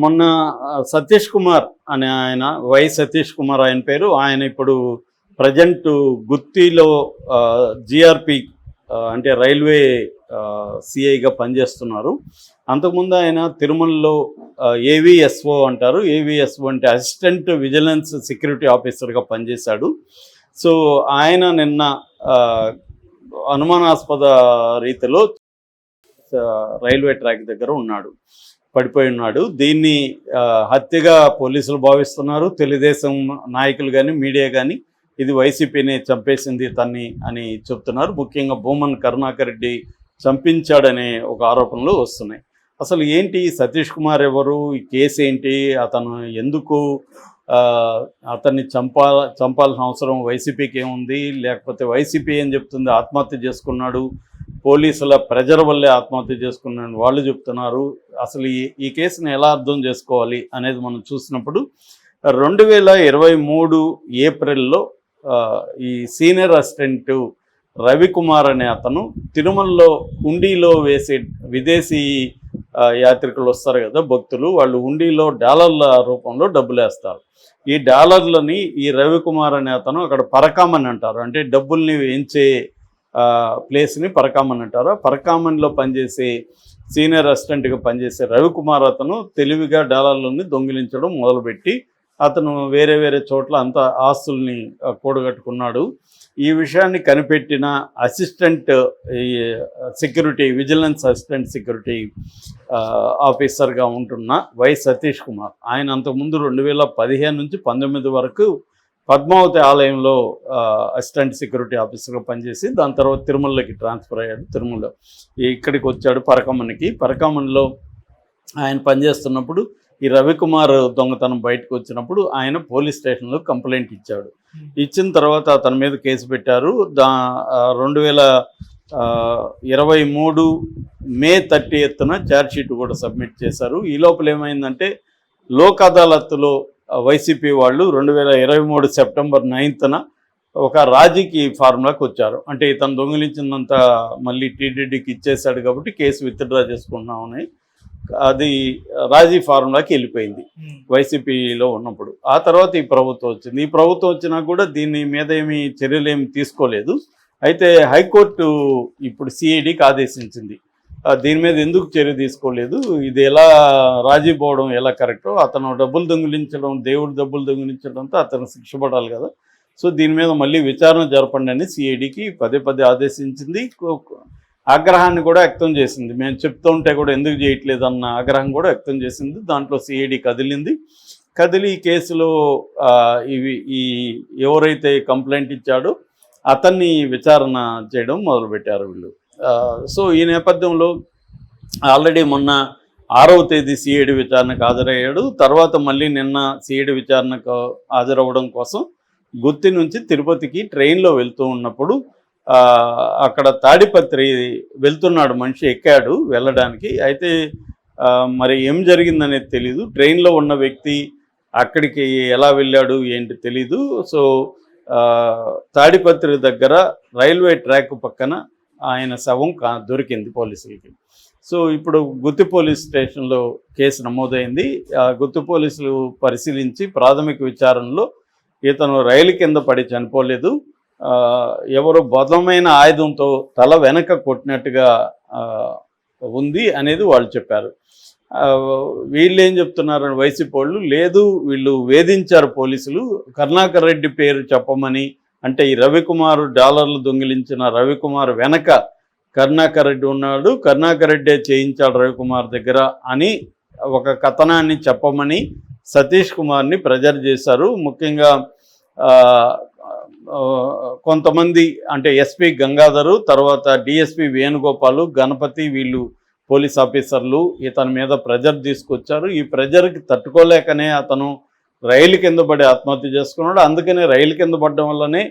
మొన్న సతీష్ కుమార్ అనే ఆయన, సతీష్ కుమార్ ఆయన పేరు. ఆయన ఇప్పుడు ప్రజెంట్ గుత్తిలో జీఆర్పి అంటే రైల్వే సిఐగా పనిచేస్తున్నారు. అంతకుముందు ఆయన తిరుమలలో ఏవిఎస్ఓ అంటారు. ఏవిఎస్ఓ అంటే అసిస్టెంట్ విజిలెన్స్ సెక్యూరిటీ ఆఫీసర్గా పనిచేశాడు. సో ఆయన నిన్న అనుమానాస్పద రీతిలో రైల్వే ట్రాక్ దగ్గర పడిపోయి ఉన్నాడు. దీన్ని హత్యగా పోలీసులు భావిస్తున్నారు. తెలుగుదేశం నాయకులు కానీ మీడియా కానీ ఇది వైసీపీని చంపేసింది తన్ని అని చెప్తున్నారు. ముఖ్యంగా భూమన్ కరుణాకర్ రెడ్డి చంపించాడనే ఒక ఆరోపణలు వస్తున్నాయి. అసలు ఏంటి సతీష్ కుమార్ ఎవరు, ఈ కేసు ఏంటి, అతను ఎందుకు అతన్ని చంపాల్సిన అవసరం వైసీపీకి ఏముంది, లేకపోతే వైసీపీ ఏం చెప్తుంది ఆత్మహత్య చేసుకున్నాడు, పోలీసుల ప్రెజర్ వల్లే ఆత్మహత్య చేసుకున్నాను వాళ్ళు చెప్తున్నారు. అసలు ఈ కేసుని ఎలా అర్థం చేసుకోవాలి అనేది మనం చూసినప్పుడు 2023 ఏప్రిల్లో ఈ సీనియర్ అసిస్టెంట్ రవికుమార్ అనే అతను తిరుమలలో హుండీలో వేసే విదేశీ యాత్రికులు వస్తారు కదా భక్తులు, వాళ్ళు హుండీలో డాలర్ల రూపంలో డబ్బులు వేస్తారు. ఈ డాలర్లని ఈ రవికుమార్ అనే అతను అక్కడ పరకామని అంటారు, అంటే డబ్బుల్ని వేయించే ప్లేస్ని పరకామన్ అంటారు. పరకామన్లో పనిచేసే సీనియర్ అసిస్టెంట్గా పనిచేసే రవికుమార్ అతను తెలివిగా డాలర్లని దొంగిలించడం మొదలుపెట్టి అతను వేరే వేరే చోట్ల అంత ఆస్తుల్ని కూడగట్టుకున్నాడు. ఈ విషయాన్ని కనిపెట్టిన assistant security vigilance assistant security ఆఫీసర్గా ఉంటున్న సతీష్ కుమార్, ఆయన అంతకుముందు 2015 నుంచి 2019 వరకు పద్మావతి ఆలయంలో అసిస్టెంట్ సెక్యూరిటీ ఆఫీసర్గా పనిచేసి దాని తర్వాత తిరుమలలోకి ట్రాన్స్ఫర్ అయ్యాడు. తిరుమలలో ఇక్కడికి వచ్చాడు పరకామన్లో ఆయన పనిచేస్తున్నప్పుడు ఈ రవికుమార్ దొంగతనం బయటకు వచ్చినప్పుడు ఆయన పోలీస్ స్టేషన్లో కంప్లైంట్ ఇచ్చాడు. ఇచ్చిన తర్వాత అతని మీద కేసు పెట్టారు. 2023 మే 30న ఛార్జ్షీట్ కూడా సబ్మిట్ చేశారు. ఈ లోపల ఏమైందంటే లోక్ అదాలత్లో వైసీపీ వాళ్ళు 2023 సెప్టెంబర్ 9న ఒక రాజీకి ఫార్ములాకి వచ్చారు. అంటే ఇతను దొంగిలించినంత మళ్ళీ టీటీడీకి ఇచ్చేశాడు కాబట్టి కేసు విత్డ్రా చేసుకున్నామని అది రాజీ ఫార్ములాకి వెళ్ళిపోయింది వైసీపీలో ఉన్నప్పుడు. ఆ తర్వాత ఈ ప్రభుత్వం వచ్చింది. ఈ ప్రభుత్వం వచ్చినా కూడా దీని మీద చర్యలు తీసుకోలేదు. అయితే హైకోర్టు ఇప్పుడు సిఐడికి ఆదేశించింది. దీని మీద ఎందుకు చర్య తీసుకోలేదు, ఇది ఎలా రాజీ పోవడం ఎలా కరెక్టో, అతను డబ్బులు దొంగిలించడం దేవుడు డబ్బులు దొంగిలించడంతో అతను శిక్ష పడాలి కదా, సో దీని మీద మళ్ళీ విచారణ జరపండి అని సిఐడికి పదే ఆదేశించింది. ఆగ్రహాన్ని కూడా వ్యక్తం చేసింది. మేము చెప్తూ ఉంటే కూడా ఎందుకు చేయట్లేదు అన్న ఆగ్రహం కూడా వ్యక్తం చేసింది. దాంట్లో సిఐడి కదిలి ఈ కేసులో ఎవరైతే కంప్లైంట్ ఇచ్చాడో అతన్ని విచారణ చేయడం మొదలుపెట్టారు వీళ్ళు. సో ఈ నేపథ్యంలో ఆల్రెడీ మొన్న 6వ తేదీ సిఐడి విచారణకు హాజరయ్యాడు. తర్వాత మళ్ళీ నిన్న సిఐడి విచారణకు హాజరవ్వడం కోసం గుత్తి నుంచి తిరుపతికి ట్రైన్లో వెళ్తూ ఉన్నప్పుడు అక్కడ తాడిపత్రి వెళ్తున్నాడు మనిషి, ఎక్కాడు వెళ్ళడానికి. అయితే మరి ఏం జరిగిందనేది తెలీదు. ట్రైన్లో ఉన్న వ్యక్తి అక్కడికి ఎలా వెళ్ళాడు ఏంటి తెలీదు. సో తాడిపత్రి దగ్గర రైల్వే ట్రాక్ పక్కన ఆయన శవం దొరికింది పోలీసులకి. సో ఇప్పుడు గుత్తి పోలీస్ స్టేషన్లో కేసు నమోదైంది. గుత్తి పోలీసులు పరిశీలించి ప్రాథమిక విచారణలో ఇతను రైలు కింద పడి చనిపోలేదు, ఎవరు బలమైన ఆయుధంతో తల వెనక కొట్టినట్టుగా ఉంది అనేది వాళ్ళు చెప్పారు. వీళ్ళు ఏం చెప్తున్నారు వైసీపీ వాళ్ళు, లేదు వీళ్ళు వేధించారు పోలీసులు, కరుణాకర్ రెడ్డి పేరు చెప్పమని, అంటే ఈ రవికుమార్ డాలర్లు దొంగిలించిన రవికుమార్ వెనక కరుణాకర్ రెడ్డి ఉన్నాడు, కరుణాకర్ రెడ్డే చేయించాడు రవికుమార్ దగ్గర అని ఒక కథనాన్ని చెప్పమని సతీష్ కుమార్ని ప్రెజర్ చేశారు. ముఖ్యంగా కొంతమంది అంటే ఎస్పీ గంగాధరు, తర్వాత డిఎస్పీ వేణుగోపాలు, గణపతి, వీళ్ళు పోలీస్ ఆఫీసర్లు ఇతని మీద ప్రెజర్ తీసుకొచ్చారు. ఈ ప్రెజర్కి తట్టుకోలేకనే అతను రైలు కింద పడి ఆత్మహత్య చేసుకున్నాడు. అందుకనే రైలు కింద పడడం వల్లనే